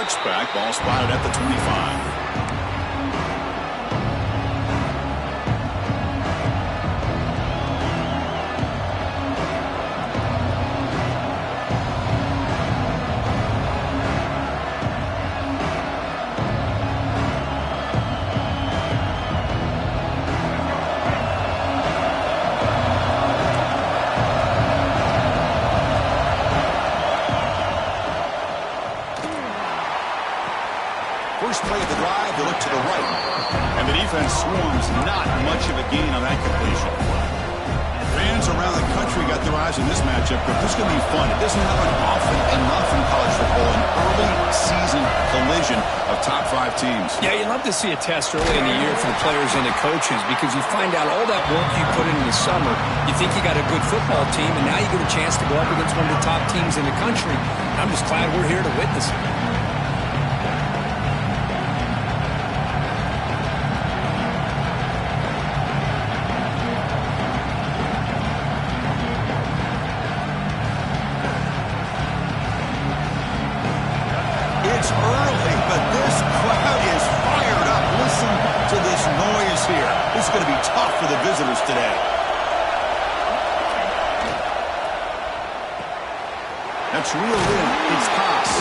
Starks back. Ball spotted at the 25. First play of the drive, they look to the right. And the defense swarms, not much of a gain on that completion. Fans around the country got their eyes on this matchup, but this is going to be fun. It doesn't happen often enough in college football, an early season collision of top 5 teams. Yeah, you'd love to see a test early in the year for the players and the coaches because you find out all that work you put in the summer. You think you got a good football team, and now you get a chance to go up against one of the top teams in the country. I'm just glad we're here to witness it. It's early, but this crowd is fired up. Listen to this noise here. This is going to be tough for the visitors today. That's reeled in. It's Haas.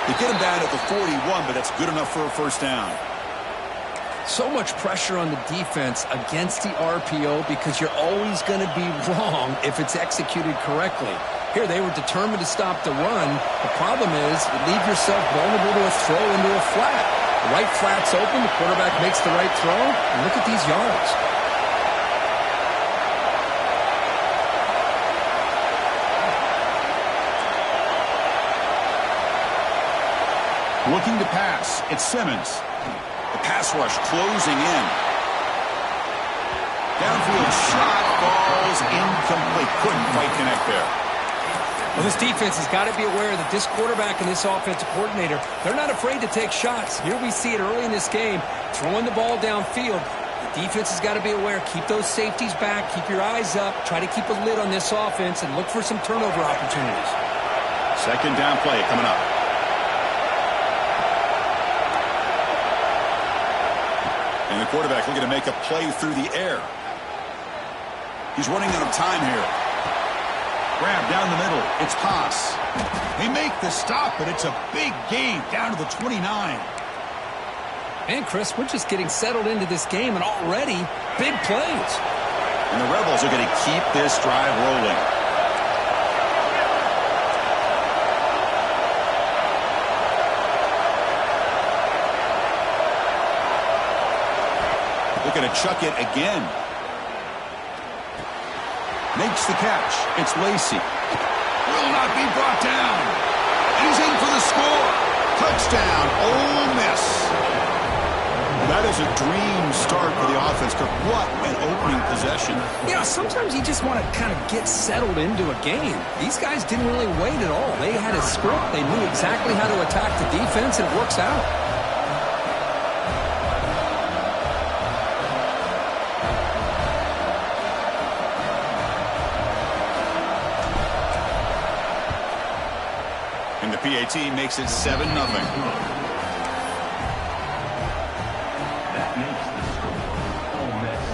They get him down at the 41, but that's good enough for a first down. So much pressure on the defense against the RPO because you're always going to be wrong if it's executed correctly. Here, they were determined to stop the run. The problem is you leave yourself vulnerable to a throw into a flat. The right flat's open. The quarterback makes the right throw. And look at these yards. Looking to pass. It's Simmons. The pass rush closing in. Downfield shot falls incomplete. Couldn't quite connect there. Well, this defense has got to be aware that this quarterback and this offensive coordinator, they're not afraid to take shots. Here we see it early in this game, throwing the ball downfield. The defense has got to be aware. Keep those safeties back. Keep your eyes up. Try to keep a lid on this offense and look for some turnover opportunities. Second down play coming up. And the quarterback looking to make a play through the air. He's running out of time here. Grab down the middle. It's Haas. They make the stop, but it's a big gain down to the 29. And, Chris, we're just getting settled into this game, and already big plays. And the Rebels are going to keep this drive rolling. Looking to chuck it again. Makes the catch. It's Lacey. Will not be brought down. And he's in for the score. Touchdown, Ole Miss. That is a dream start for the offense. What an opening possession. Yeah, sometimes you just want to kind of get settled into a game. These guys didn't really wait at all. They had a script. They knew exactly how to attack the defense, and it works out. And the PAT makes it 7-0.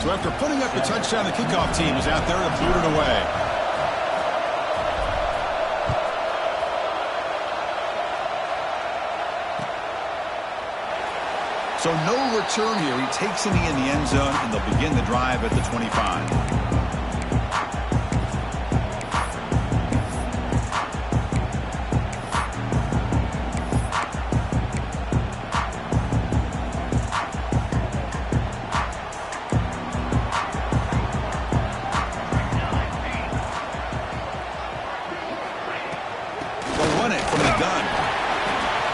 So after putting up the touchdown, the kickoff team is out there to boot it away. So no return here. He takes it in the end zone, and they'll begin the drive at the 25.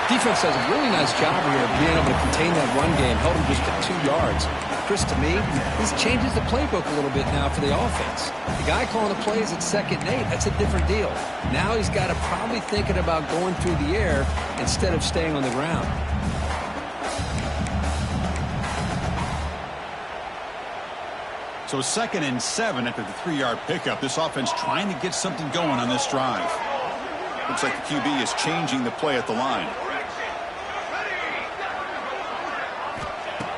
Defense does a really nice job here of being able to contain that run game, held him just to 2 yards. Chris, to me, this changes the playbook a little bit now for the offense. The guy calling the plays at 2nd and 8, that's a different deal. Now he's got to probably thinking about going through the air instead of staying on the ground. So 2nd and 7 after the 3-yard pickup. This offense trying to get something going on this drive. Looks like the QB is changing the play at the line.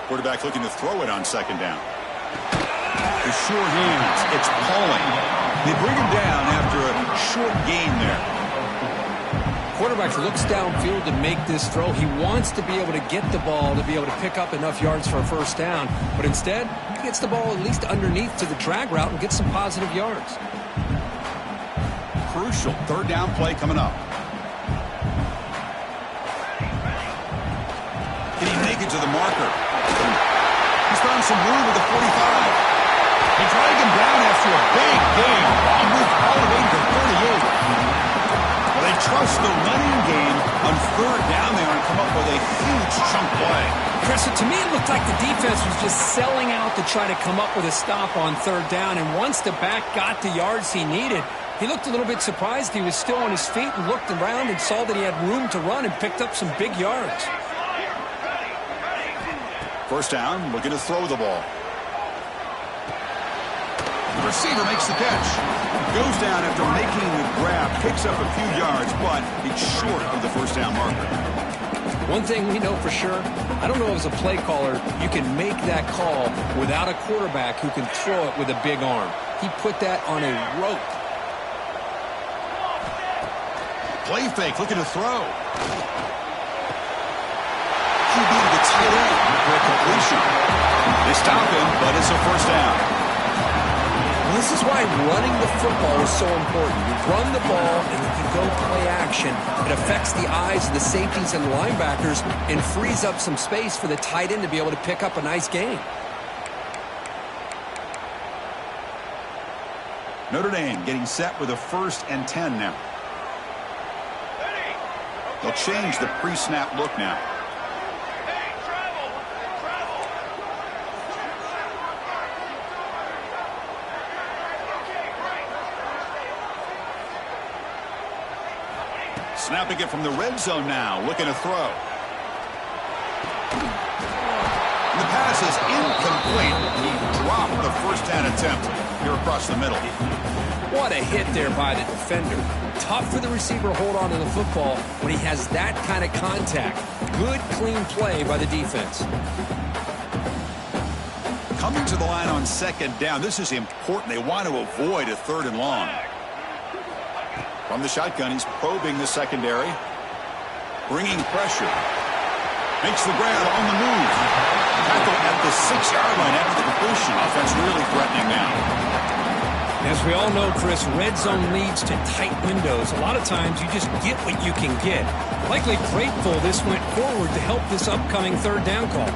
Quarterback looking to throw it on second down. The sure hands. It's Pauling. They bring him down after a short gain there. Quarterback looks downfield to make this throw. He wants to be able to get the ball to be able to pick up enough yards for a first down. But instead, he gets the ball at least underneath to the drag route and gets some positive yards. Crucial third down play coming up. Can he make it to the marker? He's found some room at the 45. They drag him down after a big gain. He moved all the way to 38. Well, they trust the running game on third down there and come up with a huge chunk play. Chris, to me it looked like the defense was just selling out to try to come up with a stop on third down, and once the back got the yards he needed, he looked a little bit surprised. He was still on his feet and looked around and saw that he had room to run and picked up some big yards. First down, looking to throw the ball. The receiver makes the catch. Goes down after making the grab, picks up a few yards, but it's short of the first down marker. One thing we know for sure, I don't know as a play caller, you can make that call without a quarterback who can throw it with a big arm. He put that on a rope. Play fake, looking to throw. QB to the tight end for a completion. They stop him, but it's a first down. Well, this is why running the football is so important. You run the ball and you can go play action. It affects the eyes of the safeties and the linebackers and frees up some space for the tight end to be able to pick up a nice gain. Notre Dame getting set with a 1st and 10 now. They'll change the pre-snap look now. Snapping it from the red zone now, looking to throw. The pass is incomplete. He dropped the first down attempt here across the middle. What a hit there by the defender. Tough for the receiver to hold on to the football when he has that kind of contact. Good, clean play by the defense. Coming to the line on second down, this is important. They want to avoid a 3rd and long. From the shotgun, he's probing the secondary. Bringing pressure. Makes the grab on the move. Tackle at the 6-yard line after the completion. Offense really threatening now. As we all know, Chris, red zone leads to tight windows. A lot of times you just get what you can get. Likely grateful this went forward to help this upcoming third down call.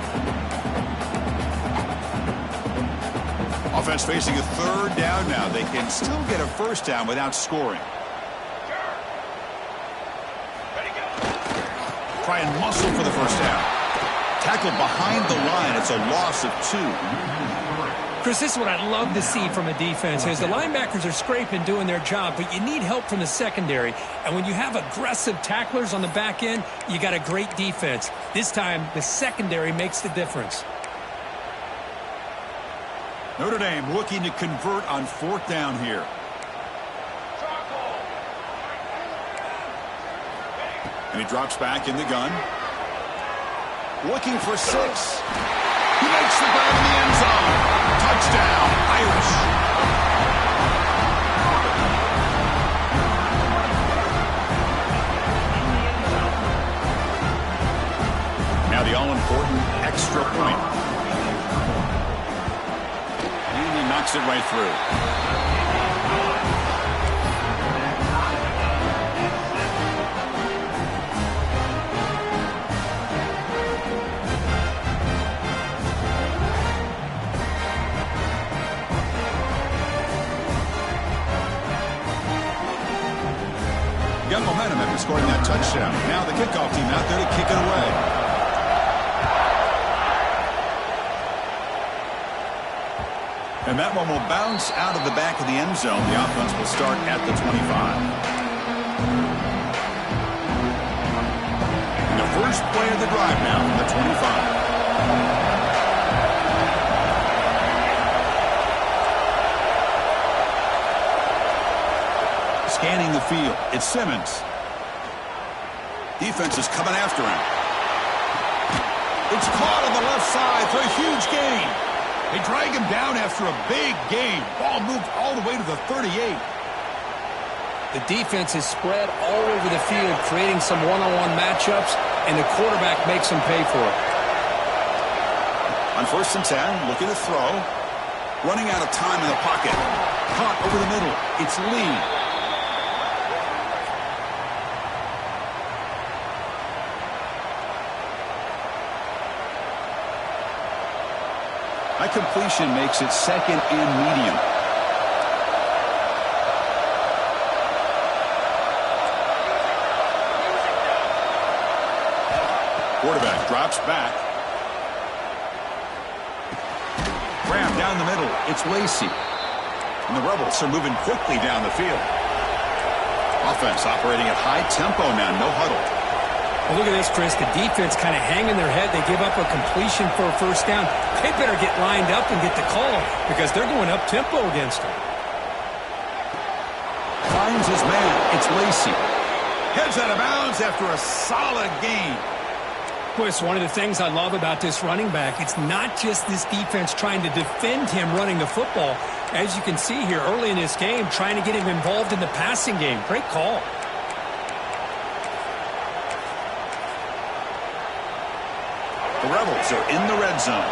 Offense facing a 3rd down now. They can still get a first down without scoring. Try and muscle for the first down. Tackled behind the line. It's a loss of 2. Chris, this is what I'd love to see from a defense. As the linebackers are scraping, doing their job, but you need help from the secondary. And when you have aggressive tacklers on the back end, you got a great defense. This time, the secondary makes the difference. Notre Dame looking to convert on 4th down here. And he drops back in the gun. Looking for 6. He makes the grab in the end zone. Touchdown, Irish. Now the all-important extra point. And he knocks it right through. Got momentum after scoring that touchdown. Now the kickoff team out there to kick it away. And that one will bounce out of the back of the end zone. The offense will start at the 25. And the first play of the drive now from the 25. Scanning the field. It's Simmons. Defense is coming after him. It's caught on the left side. Very Huge gain. They drag him down after a big gain. Ball moved all the way to the 38. The defense is spread all over the field, creating some one-on-one matchups, and the quarterback makes them pay for it. On 1st and 10, looking to throw. Running out of time in the pocket. Caught over the middle. It's Lee. That completion makes it 2nd and medium. Quarterback drops back. Graham down the middle. It's Lacy. And the Rebels are moving quickly down the field. Offense operating at high tempo now. No huddle. Well, look at this, Chris. The defense kind of hanging their head. They give up a completion for a 1st down. They better get lined up and get the call because they're going up tempo against them. Finds his man. It's Lacy. Heads out of bounds after a solid gain. Boy, it's one of the things I love about this running back. It's not just this defense trying to defend him running the football. As you can see here early in this game, trying to get him involved in the passing game. Great call. The Rebels are in the red zone.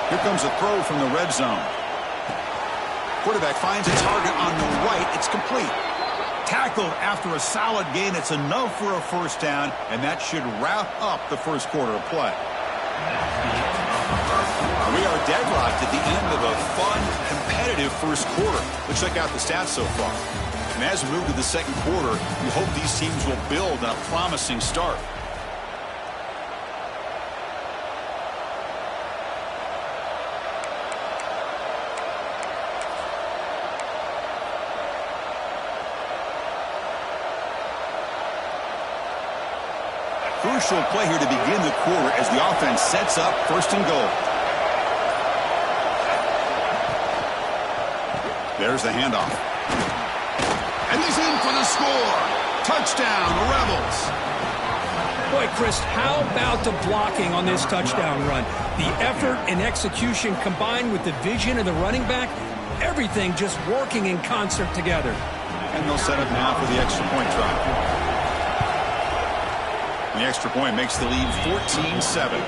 Here comes a throw from the red zone. Quarterback finds a target on the right. It's complete. Tackled after a solid gain. It's enough for a 1st down, and that should wrap up the 1st quarter of play. We are deadlocked at the end of a fun, competitive 1st quarter. Let's check out the stats so far. And as we move to the 2nd quarter, we hope these teams will build on a promising start. Crucial play here to begin the quarter as the offense sets up 1st and goal. There's the handoff. And he's in for the score. Touchdown, the Rebels. Boy, Chris, how about the blocking on this touchdown run? The effort and execution combined with the vision of the running back, everything just working in concert together. And they'll set up now for the extra point try. The extra point makes the lead 14-7.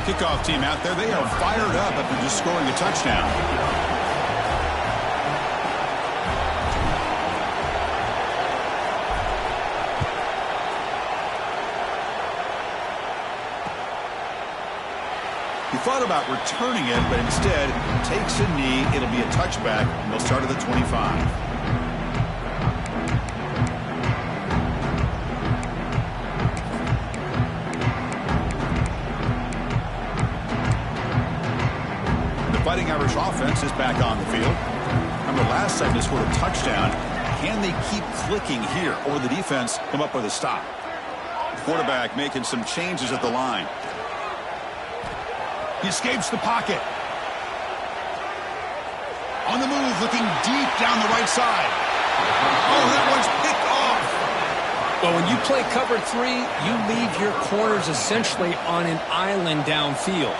Kickoff team out there. They are fired up after just scoring a touchdown. He thought about returning it, but instead takes a knee. It'll be a touchback, and they'll start at the 25. The Fighting Irish offense is back on the field. Remember, last time they scored a touchdown. Can they keep clicking here, or will the defense come up with a stop? The quarterback making some changes at the line. He escapes the pocket. On the move, looking deep down the right side. Oh, that one's picked off. Well, when you play cover 3, you leave your corners essentially on an island downfield.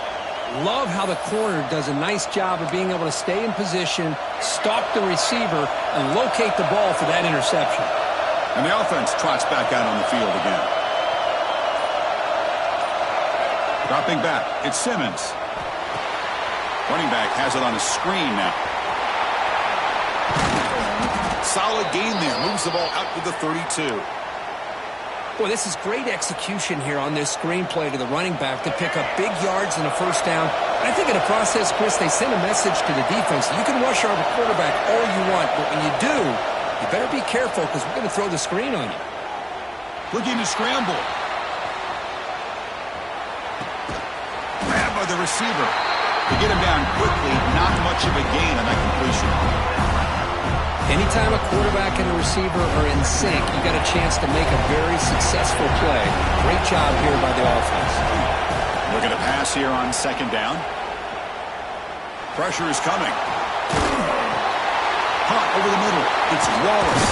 Love how the corner does a nice job of being able to stay in position, stop the receiver, and locate the ball for that interception. And the offense trots back out on the field again. Dropping back, it's Simmons. Running back has it on a screen now. Solid gain there. Moves the ball out to the 32. Boy, this is great execution here on this screenplay to the running back to pick up big yards and a 1st down. I think in the process, Chris, they send a message to the defense. You can rush our quarterback all you want, but when you do, you better be careful because we're going to throw the screen on you. Looking to scramble. Grabbed by the receiver. To get him down quickly, not much of a gain on that completion. Anytime a quarterback and a receiver are in sync, you got a chance to make a very successful play. Great job here by the offense. Looking to pass here on 2nd down. Pressure is coming. Caught over the middle. It's Wallace.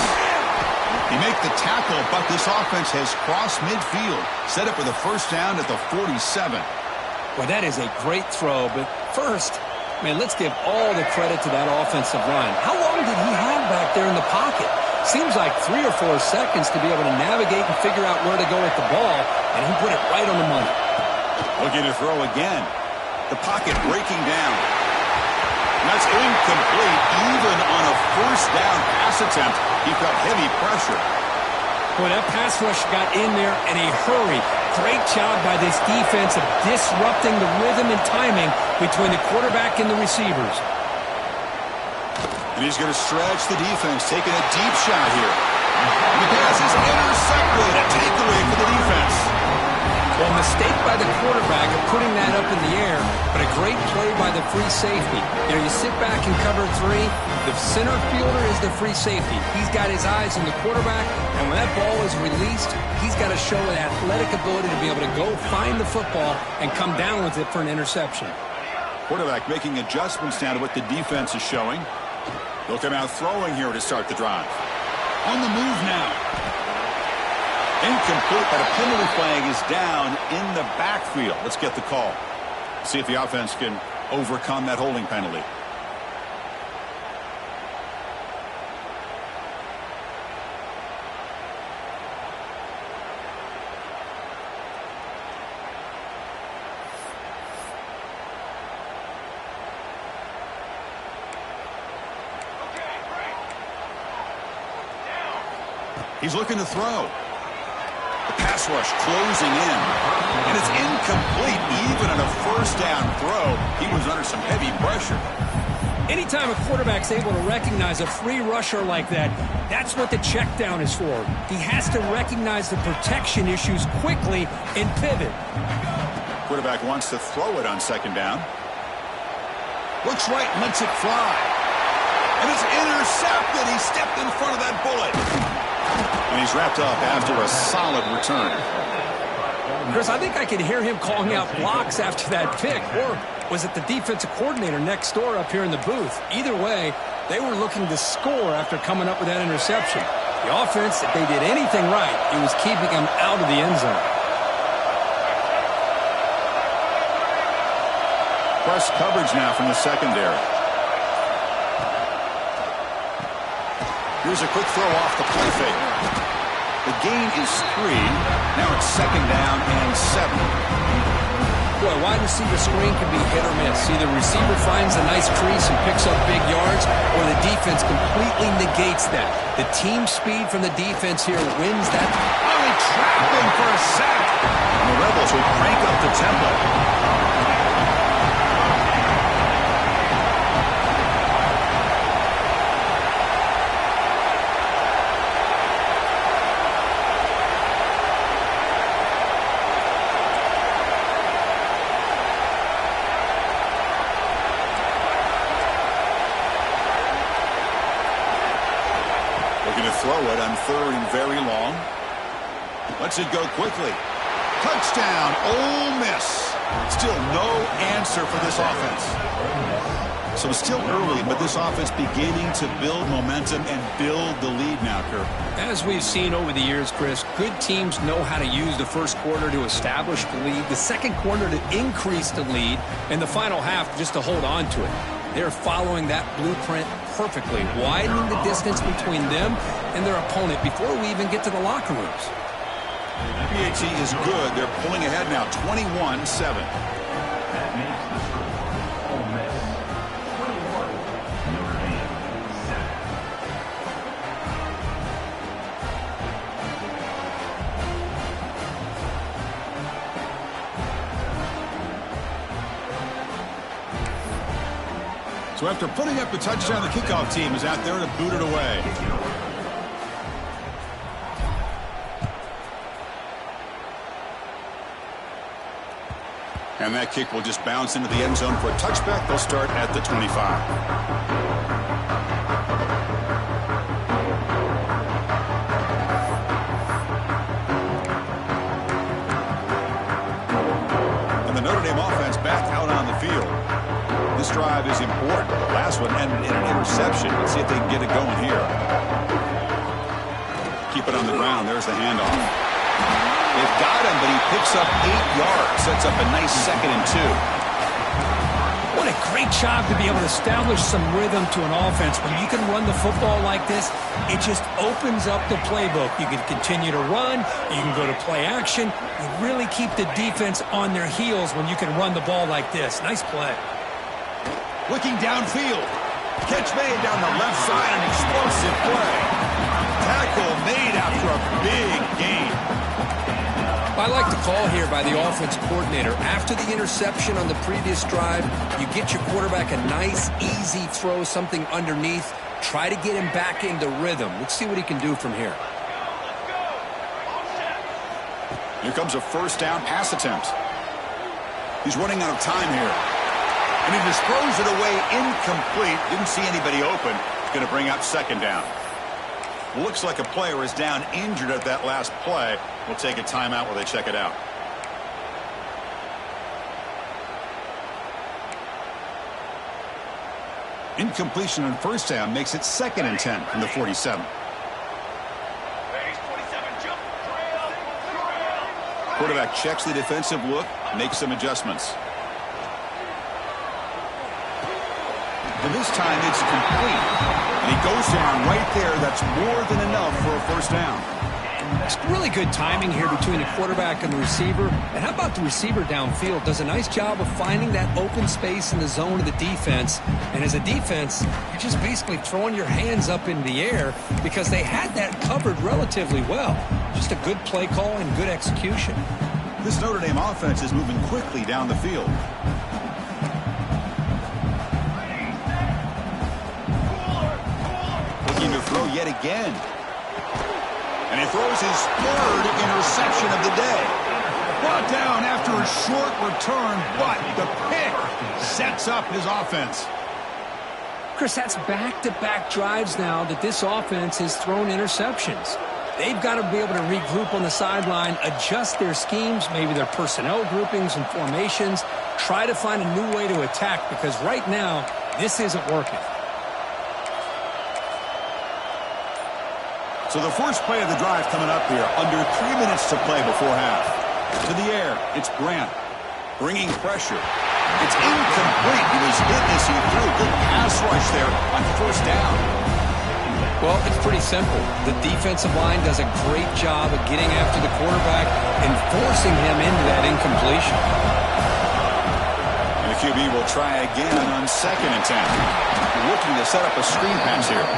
He makes the tackle, but this offense has crossed midfield. Set up with a first down at the 47. Well, that is a great throw, but first, man, let's give all the credit to that offensive line. How long did he have back there in the pocket? Seems like 3 or 4 seconds to be able to navigate and figure out where to go with the ball, and he put it right on the money. Looking to throw again. The pocket breaking down. And that's incomplete. Even on a first down pass attempt, he felt heavy pressure. Boy, that pass rush got in there in a hurry. Great job by this defense of disrupting the rhythm and timing between the quarterback and the receivers. And he's going to stretch the defense, taking a deep shot here. And the pass is intercepted. A takeaway for the defense. Well, mistake by the quarterback of putting that up in the air, but a great play by the free safety. You know, you sit back in cover 3, the center fielder is the free safety. He's got his eyes on the quarterback, and when that ball is released, he's got to show an athletic ability to be able to go find the football and come down with it for an interception. Quarterback making adjustments now to what the defense is showing. They'll come out throwing here to start the drive. On the move now. Incomplete, but a penalty flag is down in the backfield. Let's get the call. See if the offense can overcome that holding penalty. He's looking to throw. The pass rush closing in. And it's incomplete even on a first down throw. He was under some heavy pressure. Anytime a quarterback's able to recognize a free rusher like that, that's what the check down is for. He has to recognize the protection issues quickly and pivot. Quarterback wants to throw it on second down. Looks right, lets it fly. And it's intercepted. He stepped in front of that bullet. And he's wrapped up after a solid return. Chris, I think I could hear him calling out blocks after that pick. Or was it the defensive coordinator next door up here in the booth? Either way, they were looking to score after coming up with that interception. The offense, if they did anything right, it was keeping them out of the end zone. Press coverage now from the secondary. Here's a quick throw off the play fake. The gain is 3. Now it's second down and 7. Boy, wide receiver screen can be hit or miss. Either receiver finds a nice crease and picks up big yards, or the defense completely negates that. The team speed from the defense here wins that. Oh, they trapped him for a sack. And the Rebels will crank up the tempo. Throw it on third and very long. Lets it go quickly. Touchdown, Ole Miss. Still no answer for this offense. So it's still early, but this offense beginning to build momentum and build the lead now, Kirk. As we've seen over the years, Chris, good teams know how to use the first quarter to establish the lead, the second quarter to increase the lead, and the final half just to hold on to it. They're following that blueprint perfectly, widening the distance between them and their opponent before we even get to the locker rooms. PAT is good. They're pulling ahead now, 21-7. So after putting up the touchdown, the kickoff team is out there to boot it away. And that kick will just bounce into the end zone for a touchback. They'll start at the 25. Notre Dame offense back out on the field. This this drive is important. The last one ended in an interception. Let's see if they can get it going here. Keep it on the ground. There's the handoff. They've got him, but he picks up 8 yards. Sets up a nice 2nd and 2. What a great job to be able to establish some rhythm to an offense. When you can run the football like this, it just opens up the playbook. You can continue to run. You can go to play action. You really keep the defense on their heels when you can run the ball like this. Nice play. Looking downfield. Catch made down the left side. An explosive play. Tackle made after a big gain. I like the call here by the offense coordinator. After the interception on the previous drive, you get your quarterback a nice, easy throw, something underneath. Try to get him back into rhythm. Let's see what he can do from here. Here comes a first down pass attempt. He's running out of time here. And he just throws it away incomplete. Didn't see anybody open. He's going to bring up 2nd down. Looks like a player is down injured at that last play. We'll take a timeout while they check it out. Incompletion on first down makes it 2nd and 10 from the 47. Quarterback checks the defensive look, makes some adjustments. And this time it's complete. And he goes down right there. That's more than enough for a first down. It's really good timing here between the quarterback and the receiver. And how about the receiver downfield? Does a nice job of finding that open space in the zone of the defense. And as a defense, you're just basically throwing your hands up in the air because they had that covered relatively well. Just a good play call and good execution. This Notre Dame offense is moving quickly down the field. Looking to throw yet again. And he throws his 3rd interception of the day. Brought down after a short return, but the pick sets up his offense. Chris, that's back-to-back drives now that this offense has thrown interceptions. They've got to be able to regroup on the sideline, adjust their schemes, maybe their personnel groupings and formations, try to find a new way to attack because right now, this isn't working. So the first play of the drive coming up here. Under 3 minutes to play before half. To the air, it's Grant. Bringing pressure. It's incomplete. He was hit as he threw. Good pass rush there on first down. Well, it's pretty simple. The defensive line does a great job of getting after the quarterback and forcing him into that incompletion. And the QB will try again on 2nd and 10. Looking to set up a screen pass here.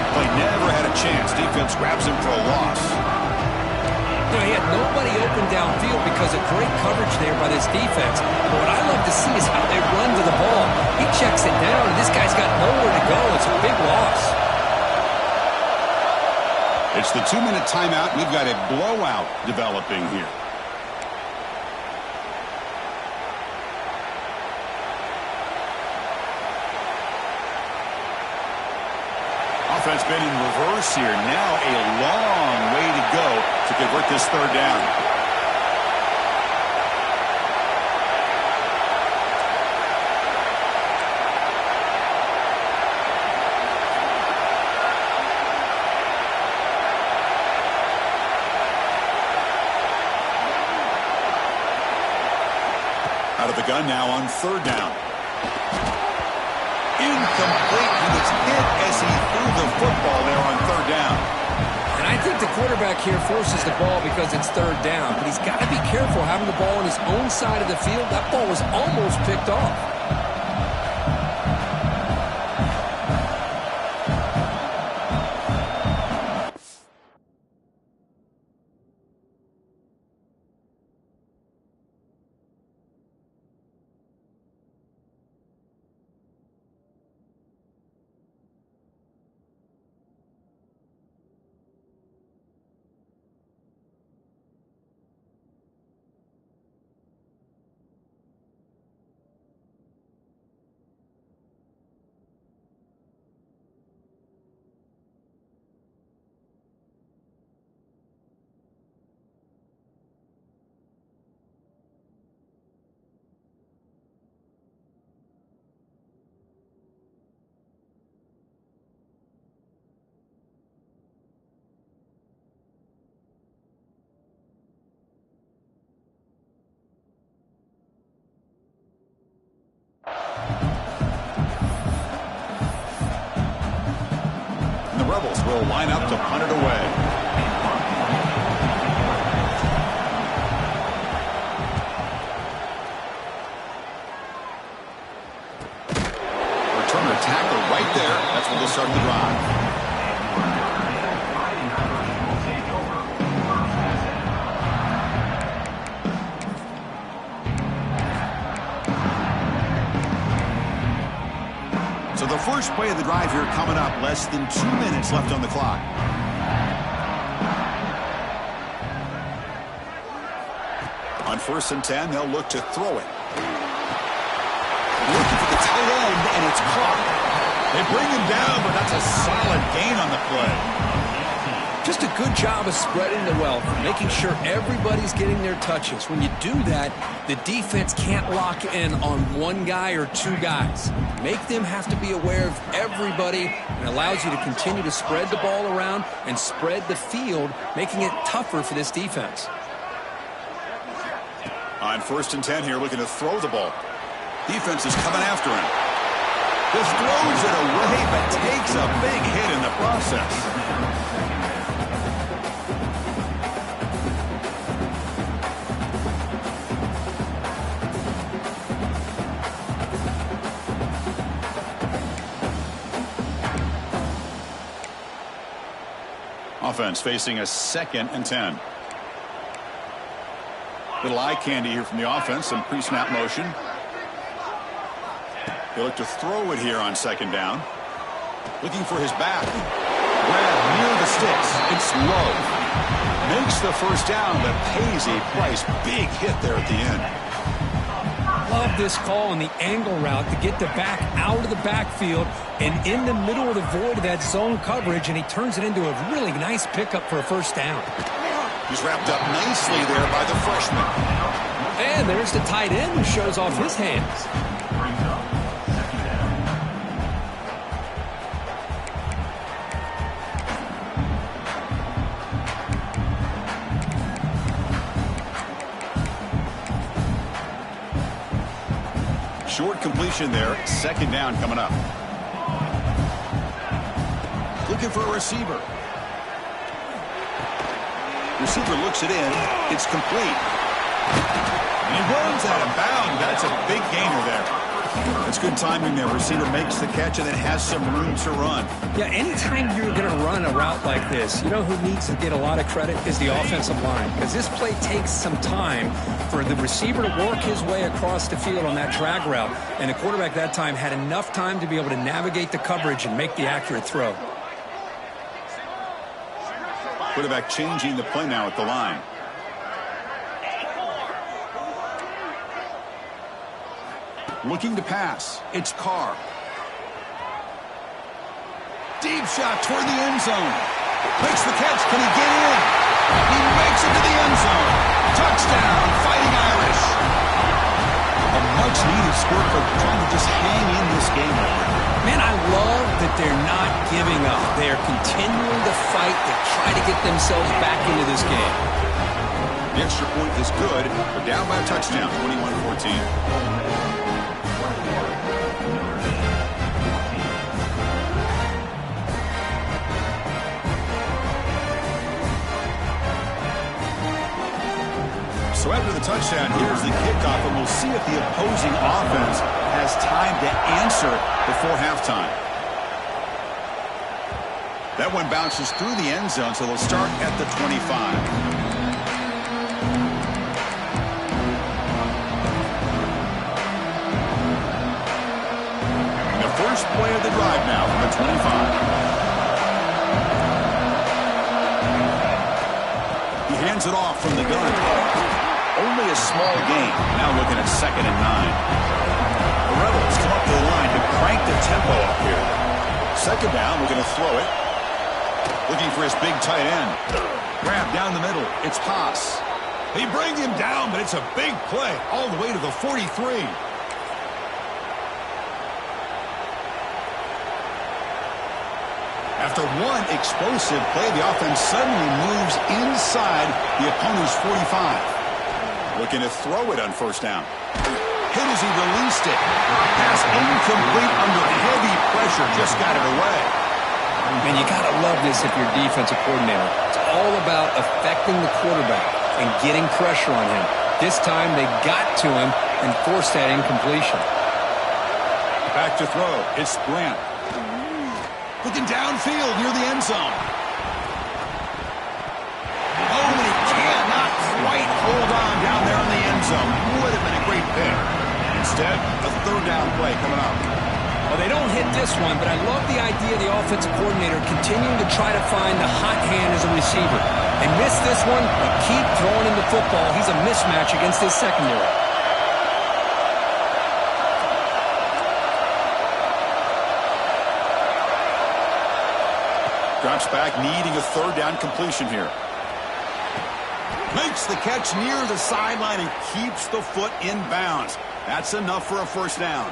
Play never had a chance. Defense grabs him for a loss. You know, he had nobody open downfield because of great coverage there by this defense. But what I love to see is how they run to the ball. He checks it down, and this guy's got nowhere to go. It's a big loss. It's the 2-minute timeout. We've got a blowout developing here. Offense been in reverse here. Now a long way to go to convert this 3rd down. Out of the gun now on 3rd down. Incomplete. He was hit as he threw the football there on 3rd down. And I think the quarterback here forces the ball because it's 3rd down. But he's got to be careful having the ball on his own side of the field. That ball was almost picked off. Rebels will line up to punt it away. Returner tackle right there. That's where they'll start the drive. So the first play of the drive here coming up. Less than 2 minutes left on the clock. On 1st and 10, they'll look to throw it. Looking for the tight end, and it's caught. They bring him down, but that's a solid gain on the play. Just a good job of spreading the wealth, making sure everybody's getting their touches. When you do that, the defense can't lock in on one guy or two guys. Make them have to be aware of everybody, and allows you to continue to spread the ball around and spread the field, making it tougher for this defense. On 1st and 10 here, looking to throw the ball. Defense is coming after him. Just throws it away, but takes a big hit in the process. Offense facing a 2nd and 10. Little eye candy here from the offense, some pre-snap motion. They look to throw it here on 2nd down. Looking for his back. Grab near the sticks. It's low. Makes the 1st down, but pays a price. Big hit there at the end. Love this call on the angle route to get the back out of the backfield and in the middle of the void of that zone coverage, and he turns it into a really nice pickup for a 1st down. He's wrapped up nicely there by the freshman. And there's the tight end who shows off his hands. Short completion there. 2nd down coming up. Looking for a receiver. Receiver looks it in. It's complete. And he runs out of bounds. That's a big gainer there. That's good timing there. Receiver makes the catch and then has some room to run. Yeah, anytime you're going to run a route like this, you know who needs to get a lot of credit is the offensive line. Because this play takes some time for the receiver to work his way across the field on that drag route. And the quarterback that time had enough time to be able to navigate the coverage and make the accurate throw. Quarterback changing the play now at the line. Looking to pass. It's Carr. Deep shot toward the end zone. Makes the catch. Can he get in? He makes it to the end zone. Touchdown, Fighting Irish. A much-needed score for trying to just hang in this game right now. Man, I love that they're not giving up. They are continuing to fight to try to get themselves back into this game. The extra point is good. They're down by a touchdown, 21-14. So after the touchdown, here's the kickoff, and we'll see if the opposing offense has time to answer before halftime. That one bounces through the end zone, so they'll start at the 25. First play of the drive now from the 25. He hands it off from the gun. Only a small gain. Now looking at 2nd and 9. The Rebels come up to the line to crank the tempo up here. 2nd down, we're going to throw it. Looking for his big tight end. Grab down the middle. It's Haas. They bring him down, but it's a big play all the way to the 43. After one explosive play, the offense suddenly moves inside the opponent's 45. Looking to throw it on 1st down. Hit as he released it. Pass incomplete under heavy pressure. Just got it away. Man, you got to love this if you're a defensive coordinator. It's all about affecting the quarterback and getting pressure on him. This time they got to him and forced that incompletion. Back to throw. It's Grant. Looking downfield near the end zone. Oh, and he cannot quite hold on down there in the end zone. Would have been a great pick. Instead, a third down play coming up. Well, they don't hit this one, but I love the idea of the offensive coordinator continuing to try to find the hot hand as a receiver. They missed this one, but keep throwing him the football. He's a mismatch against his secondary. Drops back, needing a third down completion here. Makes the catch near the sideline and keeps the foot in bounds. That's enough for a first down.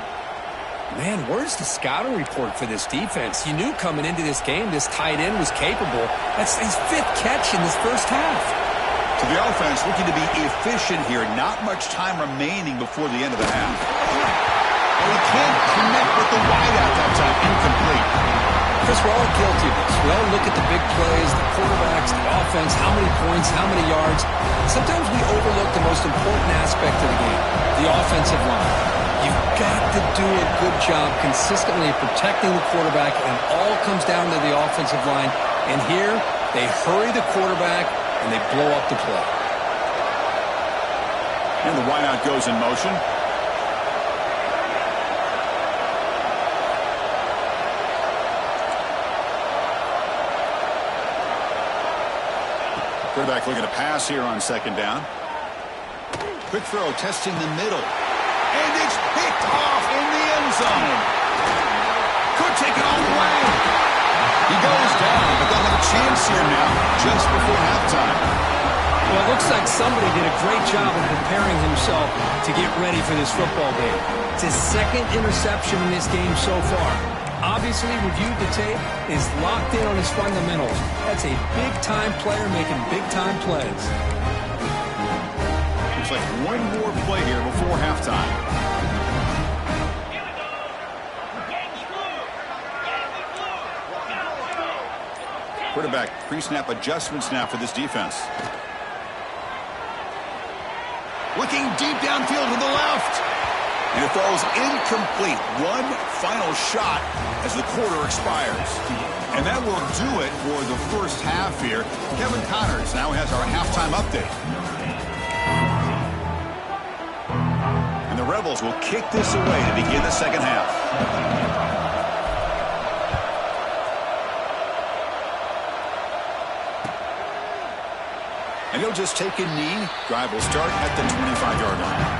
Man, where's the scouting report for this defense? You knew coming into this game this tight end was capable. That's his 5th catch in this first half. To the offense, looking to be efficient here. Not much time remaining before the end of the half. Oh, he can't connect with the wideout that time. Incomplete. Chris, we're all guilty of this. We all look at the big plays, the quarterbacks, the offense, how many points, how many yards. Sometimes we overlook the most important aspect of the game, the offensive line. You've got to do a good job consistently protecting the quarterback, and it all comes down to the offensive line. And here, they hurry the quarterback, and they blow up the play. And the wideout goes in motion. Quarterback looking to pass here on second down. Quick throw, testing the middle. And it's picked off in the end zone. Could take it all the way. He goes down, but they'll have a chance here now, just before halftime. Well, it looks like somebody did a great job of preparing himself to get ready for this football game. It's his 2nd interception in this game so far. Obviously reviewed the tape, is locked in on his fundamentals. That's a big-time player making big-time plays. Looks like one more play here before halftime. Quarterback pre-snap adjustments now for this defense. Looking deep downfield to the left. And it falls incomplete. One final shot as the quarter expires. And that will do it for the first half here. Kevin Connors now has our halftime update. And the Rebels will kick this away to begin the second half. And he'll just take a knee. Drive will start at the 25-yard line.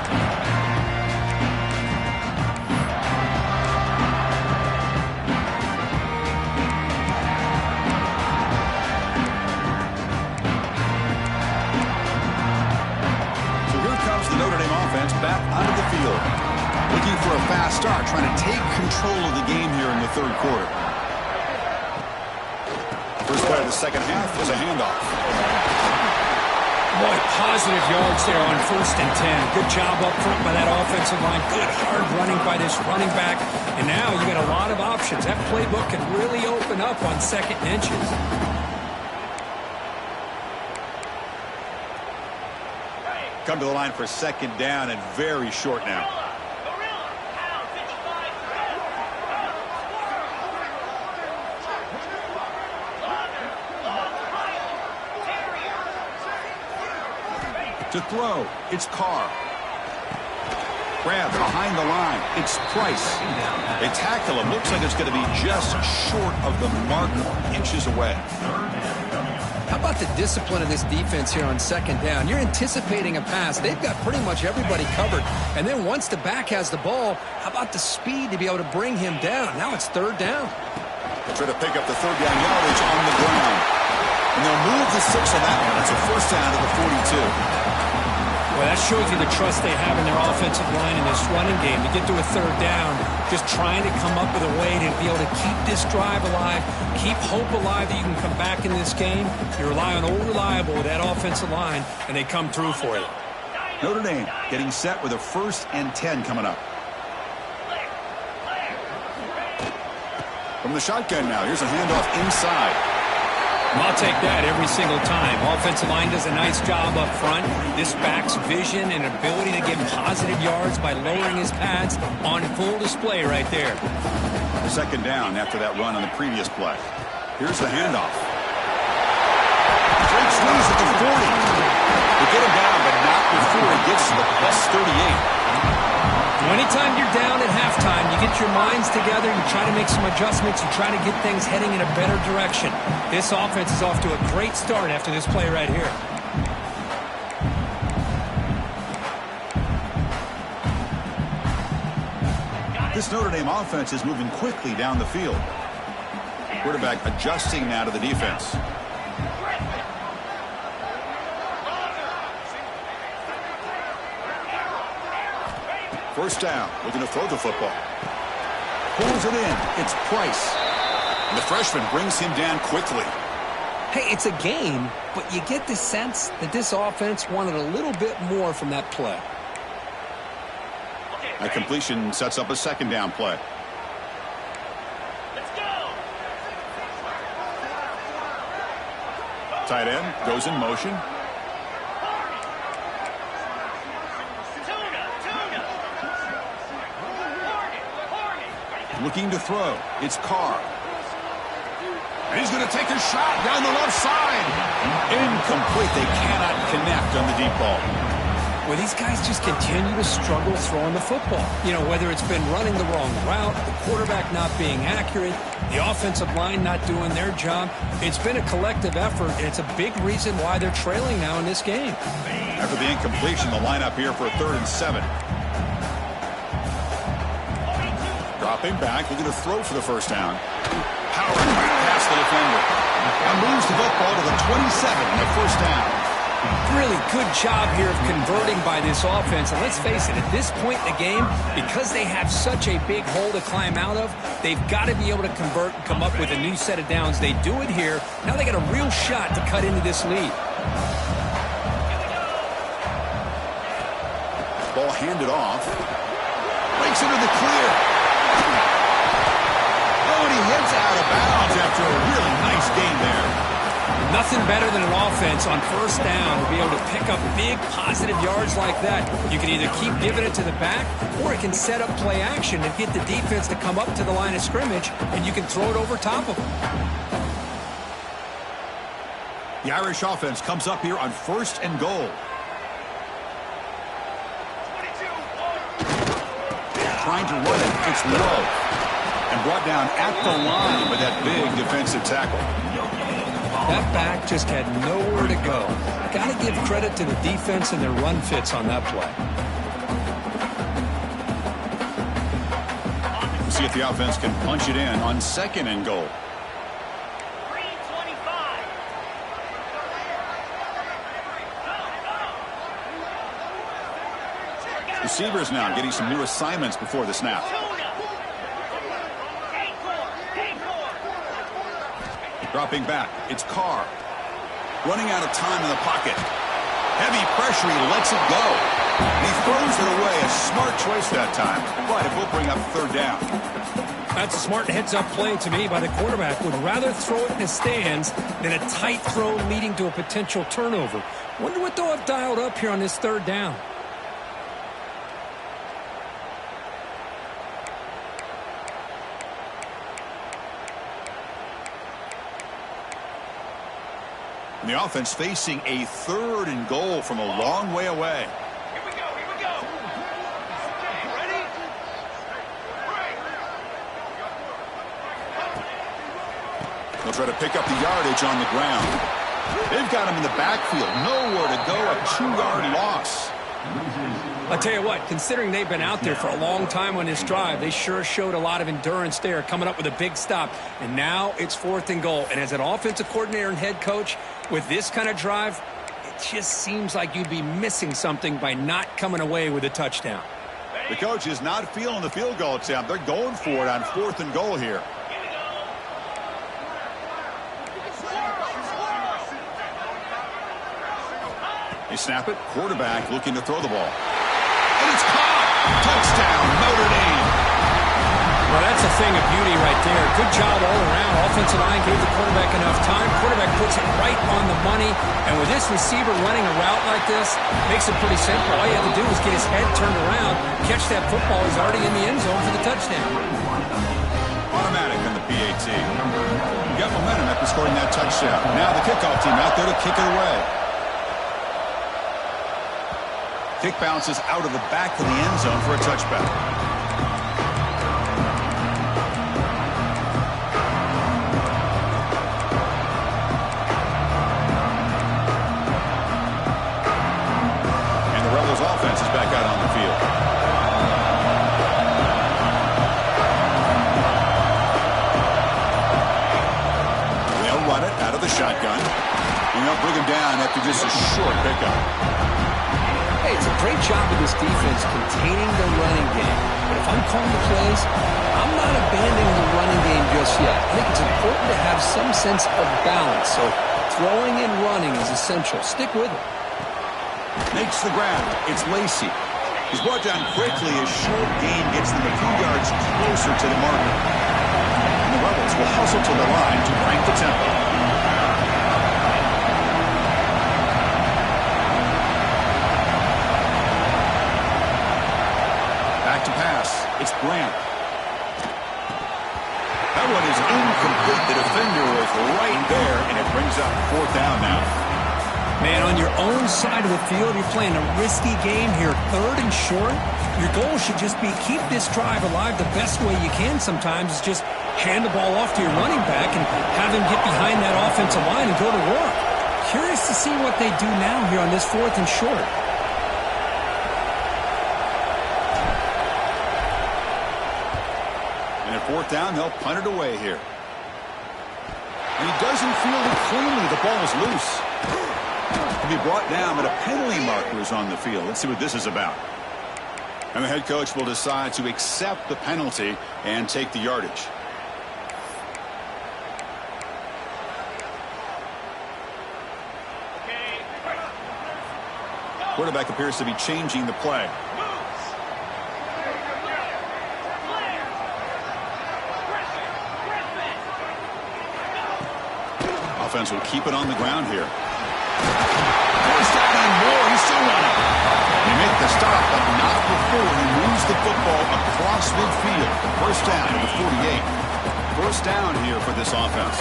Back onto the field. Looking for a fast start, trying to take control of the game here in the third quarter. First play of the second half was a handoff. Boy, positive yards there on 1st and 10. Good job up front by that offensive line. Good hard running by this running back. And now you got a lot of options. That playbook can really open up on 2nd and inches. Come to the line for second down and very short now. To throw, it's Carr. Grab behind the line, it's Price. They tackle him. Looks like it's going to be just short of the mark, inches away. How about the discipline of this defense here on second down? You're anticipating a pass. They've got pretty much everybody covered. And then once the back has the ball, how about the speed to be able to bring him down? Now it's third down. They'll try to pick up the third down yardage on the ground. And they'll move the 6 on that one. It's a first down to the 42. Well, that shows you the trust they have in their offensive line in this running game. To get to a third down, just trying to come up with a way to be able to keep this drive alive, keep hope alive that you can come back in this game. You rely on Old Reliable with that offensive line, and they come through for you. Notre Dame getting set with a 1st and 10 coming up. From the shotgun now, here's a handoff inside. I'll take that every single time. Offensive line does a nice job up front. This back's vision and ability to get positive yards by lowering his pads on full display right there. Second down after that run on the previous play. Here's the handoff. Great squeeze at the 40. They get him down, but not before he gets to the plus 38. Anytime you're down at halftime, you get your minds together, you try to make some adjustments, you try to get things heading in a better direction. This offense is off to a great start after this play right here. This Notre Dame offense is moving quickly down the field. Quarterback adjusting now to the defense. First down, looking to throw the football. Pulls it in. It's Price. And the freshman brings him down quickly. Hey, it's a game, but you get the sense that this offense wanted a little bit more from that play. That completion sets up a second down play. Let's go. Tight end goes in motion. Looking to throw. It's Carr. And he's going to take a shot down the left side. Incomplete. They cannot connect on the deep ball. Well, these guys just continue to struggle throwing the football. You know, whether it's been running the wrong route, the quarterback not being accurate, the offensive line not doing their job. It's been a collective effort, and it's a big reason why they're trailing now in this game. After the incompletion, the lineup here for a 3rd and 7. Dropping back, looking to throw for the first down. Powering right past the defender. And moves the football to the 27 and the first down. Really good job here of converting by this offense. And let's face it, at this point in the game, because they have such a big hole to climb out of, they've got to be able to convert and come up with a new set of downs. They do it here. Now they got a real shot to cut into this lead. Ball handed off. Breaks into the clear. Oh, and he heads out of bounds after a really nice gain there. Nothing better than an offense on first down to be able to pick up big positive yards like that. You can either keep giving it to the back, or it can set up play action and get the defense to come up to the line of scrimmage, and you can throw it over top of them. The Irish offense comes up here on 1st and goal. Trying to run it. It's low. And brought down at the line by that big defensive tackle. That back just had nowhere to go. Got to give credit to the defense and their run fits on that play. We'll see if the offense can punch it in on 2nd and goal. 3:25. Receivers now getting some new assignments before the snap. Dropping back, it's Carr. Running out of time in the pocket. Heavy pressure, he lets it go. And he throws it away. A smart choice that time, but it will bring up 3rd down. That's a smart heads-up play to me by the quarterback. Would rather throw it in the stands than a tight throw leading to a potential turnover. Wonder what they'll have dialed up here on this 3rd down. And the offense facing a 3rd and goal from a long way away. Here we go, here we go. Ready? They'll try to pick up the yardage on the ground. They've got him in the backfield. Nowhere to go. A 2-yard loss. I'll tell you what, considering they've been out there for a long time on this drive, they sure showed a lot of endurance there, coming up with a big stop. And now it's 4th and goal. And as an offensive coordinator and head coach, with this kind of drive, it just seems like you'd be missing something by not coming away with a touchdown. The coach is not feeling the field goal attempt. They're going for it on 4th and goal here. They snap it. Quarterback looking to throw the ball. And it's caught. Touchdown, Notre Dame. Well, that's a thing of beauty right there. Good job all around. Offensive line gave the quarterback enough time. Quarterback puts it right on the money. And with this receiver running a route like this, makes it pretty simple. All you have to do is get his head turned around, catch that football. He's already in the end zone for the touchdown. Automatic on the PAT. Got momentum after scoring that touchdown. Now the kickoff team out there to kick it away. Kick bounces out of the back of the end zone for a touchback. Offense is back out on the field. They'll run it out of the shotgun. And they'll bring him down after just a short pickup. Hey, it's a great job of this defense containing the running game. But if I'm calling the plays, I'm not abandoning the running game just yet. I think it's important to have some sense of balance. So throwing and running is essential. Stick with it. Makes the grab. It's Lacy. He's brought down quickly. A short gain gets them a few yards closer to the marker. And the Rebels will hustle to the line to crank the tempo. Back to pass. It's Grant. That one is incomplete. The defender was right there, and it brings up 4th down now. Man, on your own side of the field, you're playing a risky game here. 3rd and short. Your goal should just be keep this drive alive the best way you can sometimes is just hand the ball off to your running back and have him get behind that offensive line and go to work. Curious to see what they do now here on this 4th and short. And at 4th down, they'll punt it away here. And he doesn't field it cleanly. The ball is loose. To be brought down, but a penalty marker is on the field. Let's see what this is about. And the head coach will decide to accept the penalty and take the yardage. Quarterback appears to be changing the play. Offense will keep it on the ground here. First down and more. He's still running. They make the stop, but not before he moves the football across midfield. First down to the 48. First down here for this offense.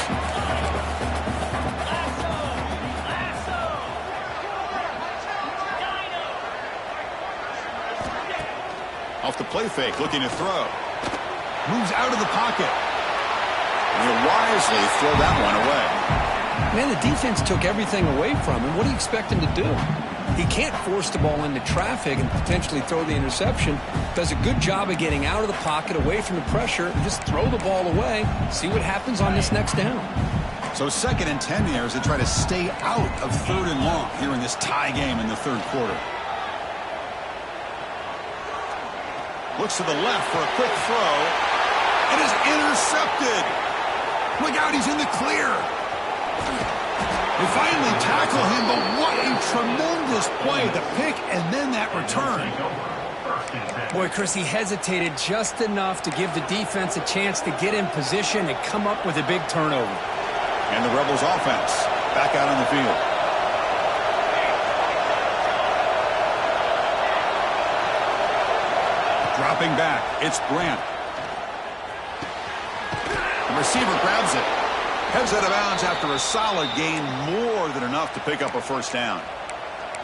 Off the play fake, looking to throw. Moves out of the pocket. And he'll wisely throw that one away. Man, the defense took everything away from him. What do you expect him to do? He can't force the ball into traffic and potentially throw the interception. Does a good job of getting out of the pocket, away from the pressure, and just throw the ball away. See what happens on this next down. So 2nd and 10 here as they try to stay out of 3rd and long here in this tie game in the 3rd quarter. Looks to the left for a quick throw. It is intercepted. Look out, he's in the clear. They finally tackle him, but what a tremendous play. The pick and then that return. Boy, Chris, he hesitated just enough to give the defense a chance to get in position and come up with a big turnover. And the Rebels offense back out on the field. Dropping back, it's Grant. The receiver grabs it. Heads out of bounds after a solid gain, more than enough to pick up a first down.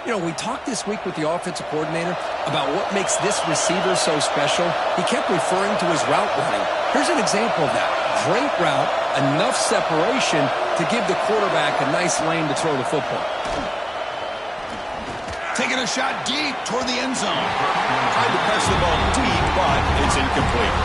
You know, we talked this week with the offensive coordinator about what makes this receiver so special. He kept referring to his route running. Here's an example of that. Great route, enough separation to give the quarterback a nice lane to throw the football. Taking a shot deep toward the end zone. Tried to press the ball deep, but it's incomplete.